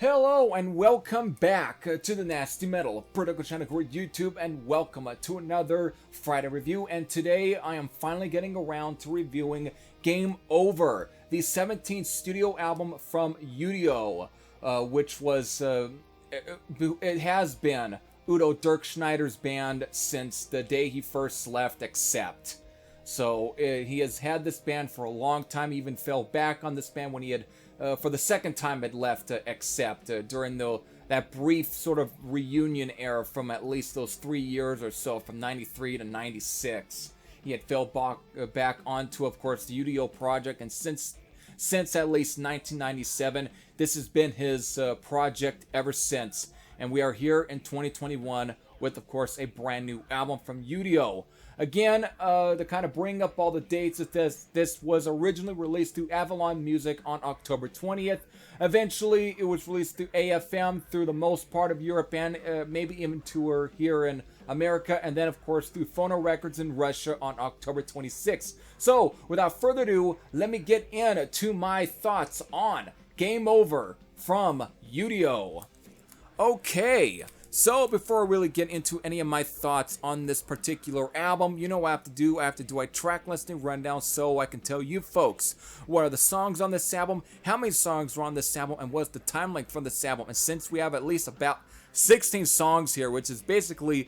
Hello and welcome back to the Nasty Metal Production channel here at YouTube, and welcome to another Friday review. And today I am finally getting around to reviewing Game Over, the 17th studio album from U.D.O, which was it has been U.D.O Dirkschneider's band since the day he first left Accept. So he has had this band for a long time. He even fell back on this band when he had for the second time had left Accept during that brief sort of reunion era from at least those 3 years or so, from 93 to 96. He had fell back onto, of course, the U.D.O project, and since at least 1997, this has been his project ever since. And we are here in 2021 with, of course, a brand new album from U.D.O. Again, to kind of bring up all the dates of this was originally released through Avalon Music on October 20th. Eventually, it was released through AFM through the most part of Europe and maybe even tour here in America. And then, of course, through Phono Records in Russia on October 26th. So, without further ado, let me get into my thoughts on Game Over from U.D.O. Okay. So, before I really get into any of my thoughts on this particular album, you know what I have to do? I have to do a track listing rundown so I can tell you folks what are the songs on this album, how many songs are on this album, and what's the time length for this album. And since we have at least about 16 songs here, which is basically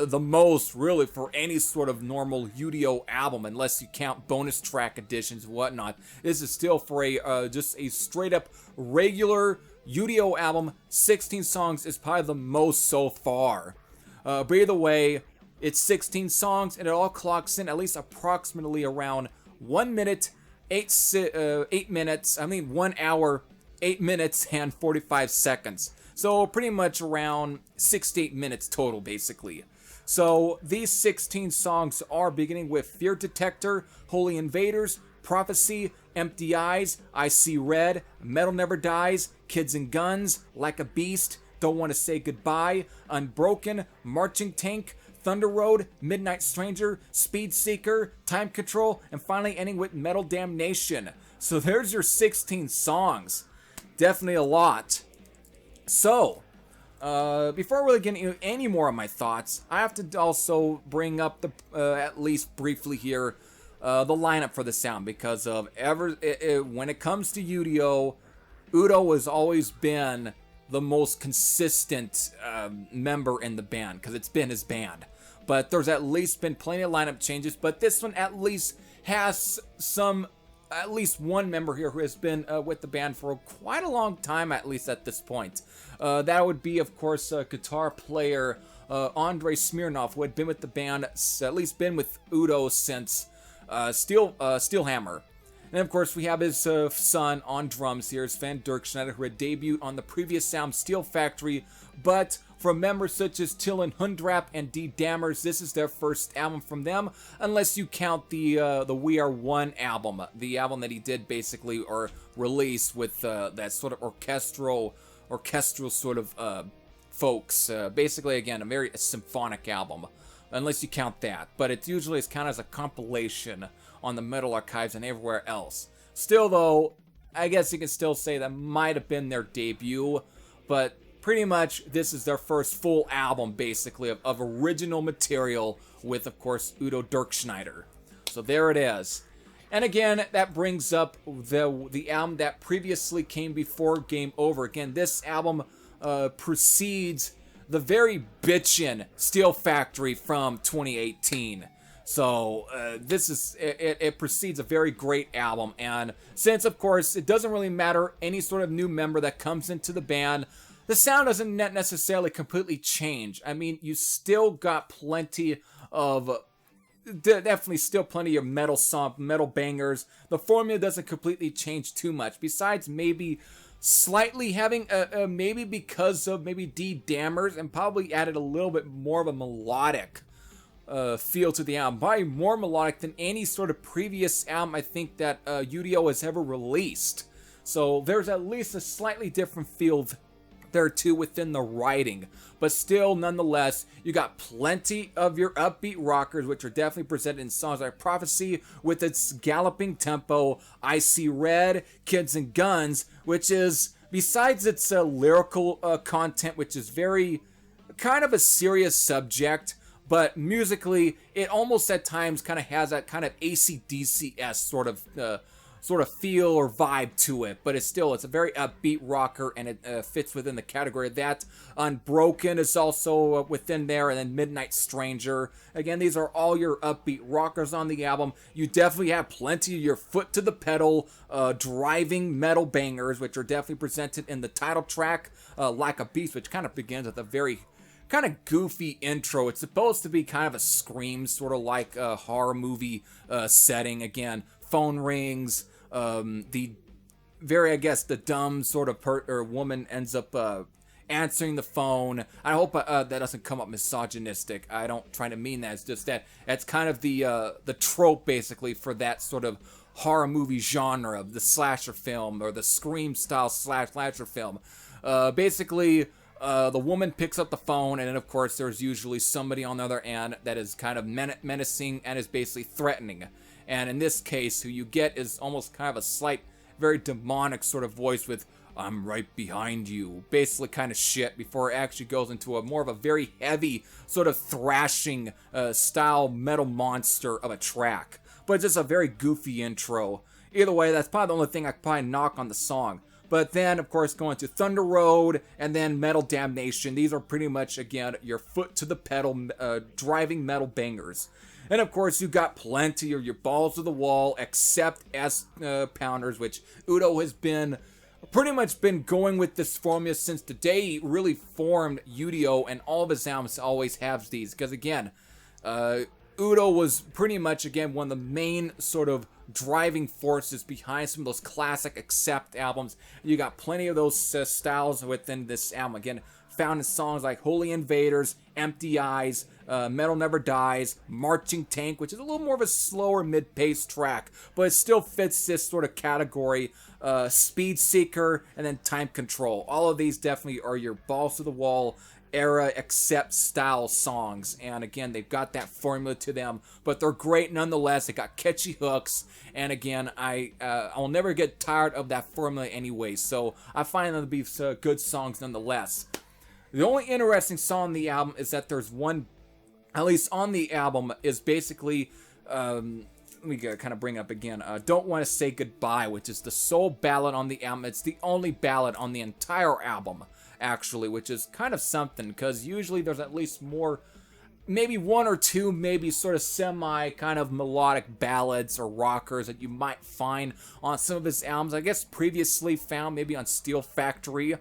the most really for any sort of normal U.D.O album, unless you count bonus track additions and whatnot, this is still for a just a straight up regular U.D.O album. 16 songs is probably the most so far. But either way, it's 16 songs, and it all clocks in at least approximately around 1 minute, 8 minutes, 1 hour, 8 minutes, and 45 seconds. So pretty much around 68 minutes total, basically. So these 16 songs are beginning with Fear Detector, Holy Invaders, Prophecy, Empty Eyes, I See Red, Metal Never Dies, Kids and Guns, Like a Beast, Don't Want to Say Goodbye, Unbroken, Marching Tank, Thunder Road, Midnight Stranger, Speed Seeker, Time Control, and finally ending with Metal Damnation. So there's your 16 songs. Definitely a lot. So, before I really get into any more of my thoughts, I have to also bring up at least briefly here, the lineup for the sound, because of when it comes to U.D.O, U.D.O has always been the most consistent member in the band, because it's been his band. But there's at least been plenty of lineup changes, but this one at least has at least one member here who has been with the band for quite a long time, at least at this point. That would be, of course, guitar player Andrei Smirnov, who had been with the band, at least been with U.D.O since Steelhammer. And of course, we have his son on drums here, Sven Dirkschneider, who had debuted on the previous album Steel Factory, but for members such as Till Hundrap and D Dammers, this is their first album from them, unless you count the We Are One album, the album that he did basically, or release with that sort of orchestral sort of folks. Basically, again, a very symphonic album, unless you count that. But it usually is counted as a compilation on the Metal Archives and everywhere else. Still, though, I guess you can still say that might have been their debut, but pretty much this is their first full album, basically, of original material with, of course, U.D.O Dirkschneider. So there it is. And again, that brings up the album that previously came before Game Over. Again, this album precedes the very bitchin' Steel Factory from 2018. So it precedes a very great album. And since, of course, it doesn't really matter any sort of new member that comes into the band, the sound doesn't necessarily completely change. I mean, you still got plenty of, definitely still plenty of metal bangers. The formula doesn't completely change too much. Besides maybe slightly having, maybe because of maybe D Dammers, and probably added a little bit more of a melodic feel to the album. Probably more melodic than any sort of previous album I think that U.D.O has ever released. So there's at least a slightly different feel there too within the writing, but still nonetheless you got plenty of your upbeat rockers, which are definitely presented in songs like Prophecy with its galloping tempo, I See Red, Kids and Guns, which is besides its lyrical content, which is very kind of a serious subject, but musically, it almost at times kind of has that kind of AC/DC-esque sort of feel or vibe to it, but it's a very upbeat rocker, and it fits within the category of that. Unbroken is also within there, and then Midnight Stranger. Again, these are all your upbeat rockers on the album. You definitely have plenty of your foot to the pedal, driving metal bangers, which are definitely presented in the title track, Like a Beast, which kind of begins with a very kind of goofy intro. It's supposed to be kind of a scream, sort of like a horror movie setting. Again, phone rings, the very, I guess, the dumb sort of woman ends up answering the phone. I hope that doesn't come up misogynistic. I don't try to mean that. It's just that that's kind of the trope, basically, for that sort of horror movie genre, the slasher film, or the scream style slasher film. Basically, the woman picks up the phone, and then of course there's usually somebody on the other end that is kind of menacing and is basically threatening. And in this case, who you get is almost kind of a slight, very demonic sort of voice with, "I'm right behind you," basically kind of shit, before it actually goes into a more of a very heavy sort of thrashing style metal monster of a track. But it's just a very goofy intro. Either way, that's probably the only thing I could probably knock on the song. But then, of course, going to Thunder Road and then Metal Damnation. These are pretty much, again, your foot to the pedal, driving metal bangers. And of course, you got plenty of your balls to the wall, except as pounders, which U.D.O has pretty much been going with this formula since the day he really formed U.D.O, and all of his albums always have these. Because again, U.D.O was pretty much, again, one of the main sort of driving forces behind some of those classic Accept albums. You got plenty of those styles within this album. Again, found in songs like Holy Invaders, Empty Eyes, Metal Never Dies, Marching Tank, which is a little more of a slower mid-paced track, but it still fits this sort of category. Speed Seeker, and then Time Control. All of these definitely are your balls to the wall era Accept style songs, and again, they've got that formula to them, but they're great nonetheless. They got catchy hooks, and again, I'll never get tired of that formula anyway, so I find them to be good songs nonetheless. The only interesting song on the album is that there's one, at least on the album, is basically, let me kind of bring up again, Don't Want to Say Goodbye, which is the sole ballad on the album. It's the only ballad on the entire album, actually, which is kind of something, because usually there's at least more, maybe one or two, maybe sort of semi kind of melodic ballads or rockers that you might find on some of his albums. I guess previously found maybe on Steel Factory,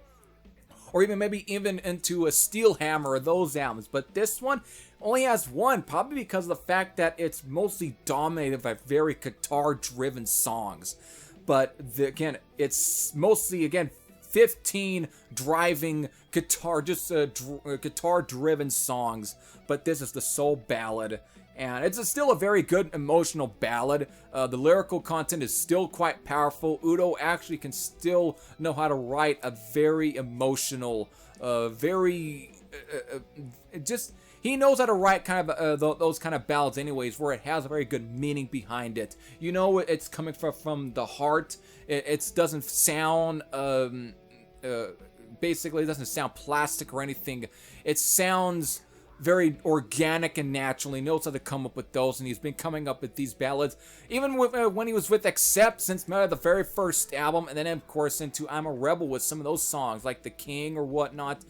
or even into a Steel Hammer or those albums. But this one only has one, probably because of the fact that it's mostly dominated by very guitar-driven songs. But again, it's mostly, again, 15 driving guitar, just guitar-driven songs. But this is the sole ballad, and it's still a very good emotional ballad. The lyrical content is still quite powerful. U.D.O actually can still know how to write a very emotional, he knows how to write kind of those kind of ballads anyways, where it has a very good meaning behind it. You know, it's coming from the heart. It doesn't sound, basically, it doesn't sound plastic or anything. It sounds very organic and natural. He knows how to come up with those, and he's been coming up with these ballads even when he was with Accept since the very first album, and then of course into I'm a Rebel with some of those songs like The King or whatnot.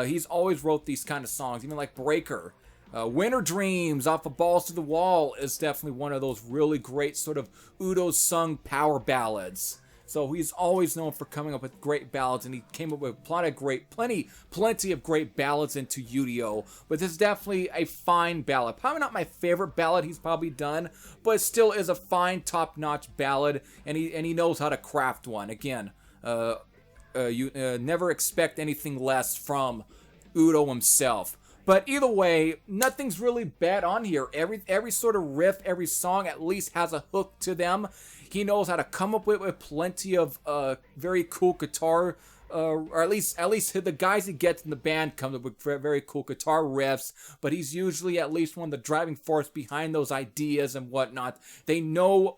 He's always wrote these kind of songs, even like Breaker. Winter Dreams off of Balls to the Wall is definitely one of those really great sort of U.D.O sung power ballads. So he's always known for coming up with great ballads, and he came up with plenty of great ballads into U.D.O. But this is definitely a fine ballad. Probably not my favorite ballad he's probably done, but it still is a fine, top-notch ballad, and he knows how to craft one. Again, you never expect anything less from U.D.O himself. But either way, nothing's really bad on here. Every sort of riff, every song at least has a hook to them. He knows how to come up with plenty of very cool guitar, or at least the guys he gets in the band come up with very cool guitar riffs, but he's usually at least one of the driving force behind those ideas and whatnot. They know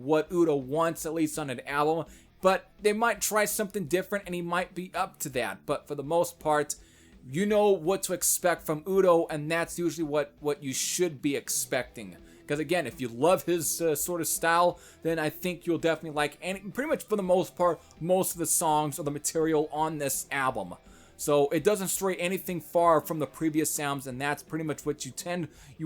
what U.D.O wants, at least on an album, but they might try something different and he might be up to that. But for the most part, you know what to expect from U.D.O, and that's usually what you should be expecting. Because again, if you love his sort of style, then I think you'll definitely like, and pretty much for the most part, most of the songs or the material on this album. So it doesn't stray anything far from the previous albums, and that's pretty much what you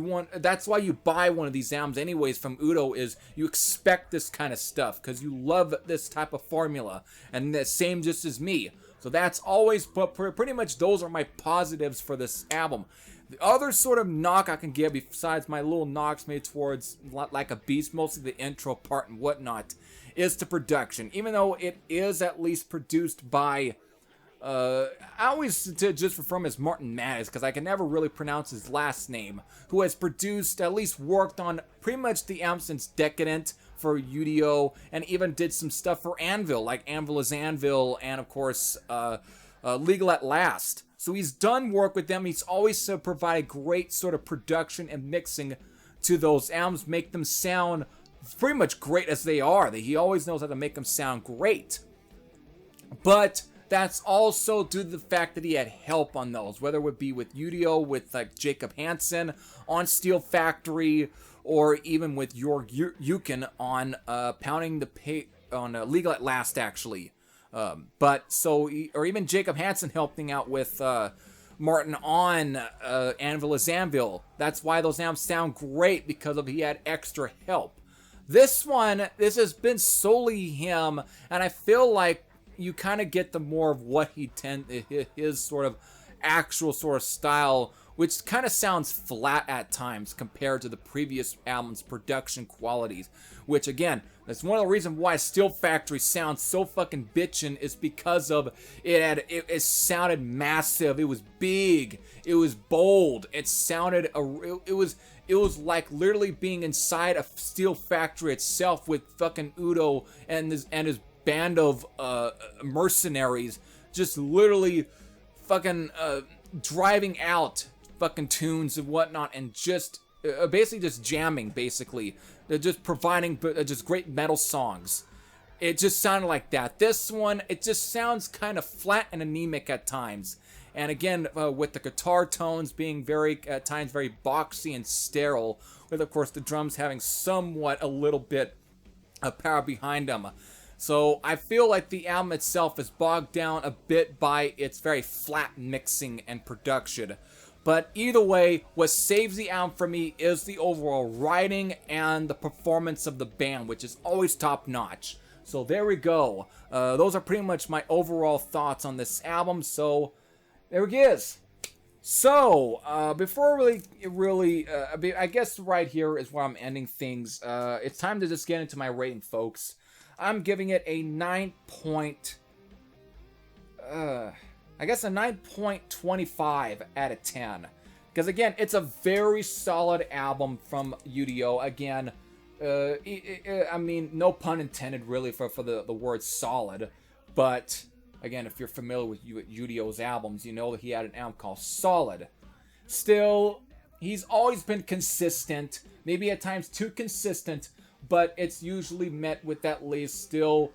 want. That's why you buy one of these albums anyways from U.D.O, is you expect this kind of stuff because you love this type of formula, and the same just as me. So that's always, but pretty much those are my positives for this album. The other sort of knock I can give, besides my little knocks made towards Like a Beast, mostly the intro part and whatnot, is the production. Even though it is at least produced by, I always just refer him as Martin Mattis, because I can never really pronounce his last name, who has produced, at least worked on pretty much the album since Decadent for U.D.O, and even did some stuff for Anvil, like Anvil is Anvil, and of course, Legal at Last. So he's done work with them. He's always provided great sort of production and mixing to those albums, make them sound pretty much great as they are. He always knows how to make them sound great. But that's also due to the fact that he had help on those, whether it would be with U.D.O, with like Jacob Hansen on Steel Factory, or even with Jörg Eucken on Pounding the on Legal at Last, actually. Or even Jacob Hansen helping out with Martin on Anvil is Anvil. That's why those albums sound great, because he had extra help. This has been solely him, and I feel like you kind of get the more of what his sort of actual sort of style, which kind of sounds flat at times compared to the previous album's production qualities. Which again, that's one of the reasons why Steel Factory sounds so fucking bitchin', is because of it sounded massive, it was big, it was bold, it sounded it was like literally being inside a Steel Factory itself, with fucking U.D.O and his band of mercenaries just literally fucking driving out fucking tunes and whatnot, and just basically just jamming. Basically, they're just providing just great metal songs. It just sounded like that. This one, it just sounds kind of flat and anemic at times. And again, with the guitar tones being at times very boxy and sterile, with of course the drums having somewhat a little bit of power behind them. So I feel like the album itself is bogged down a bit by its very flat mixing and production. But either way, what saves the album for me is the overall writing and the performance of the band, which is always top notch. So there we go. Those are pretty much my overall thoughts on this album. So there it is. So before I guess right here is where I'm ending things. It's time to just get into my rating, folks. I'm giving it a 9.25 out of 10. Because again, it's a very solid album from U.D.O. Again, I mean, no pun intended really for the word solid. But again, if you're familiar with U.D.O.'s albums, you know that he had an album called Solid. Still, he's always been consistent, maybe at times too consistent, but it's usually met with at least still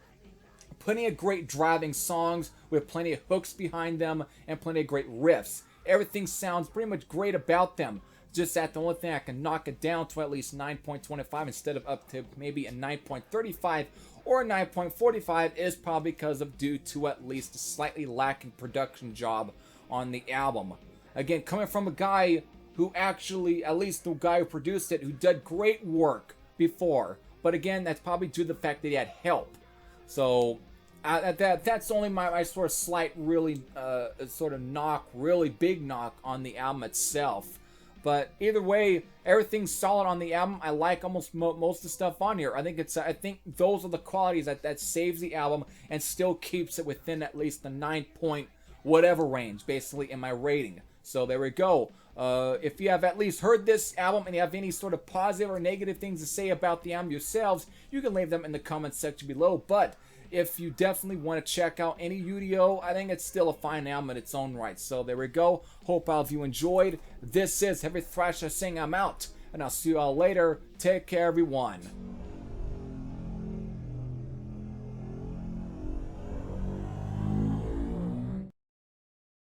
plenty of great driving songs with plenty of hooks behind them and plenty of great riffs. Everything sounds pretty much great about them. Just that the only thing I can knock it down to at least 9.25 instead of up to maybe a 9.35 or a 9.45 is probably because of due to at least a slightly lacking production job on the album. Again, coming from a guy who actually, at least the guy who produced it, who did great work before. But again, that's probably due to the fact that he had help. So that's only my sort of slight, really sort of knock, really big knock on the album itself. But either way, everything's solid on the album. I like almost most of the stuff on here. I think those are the qualities that saves the album and still keeps it within at least the 9 point whatever range, basically, in my rating. So there we go. If you have at least heard this album and you have any sort of positive or negative things to say about the album yourselves, you can leave them in the comments section below. But if you definitely want to check out any U.D.O, I think it's still a fine album in its own right. So there we go. Hope all of you enjoyed. This is Heavy Thrasher saying I'm out, and I'll see you all later. Take care, everyone.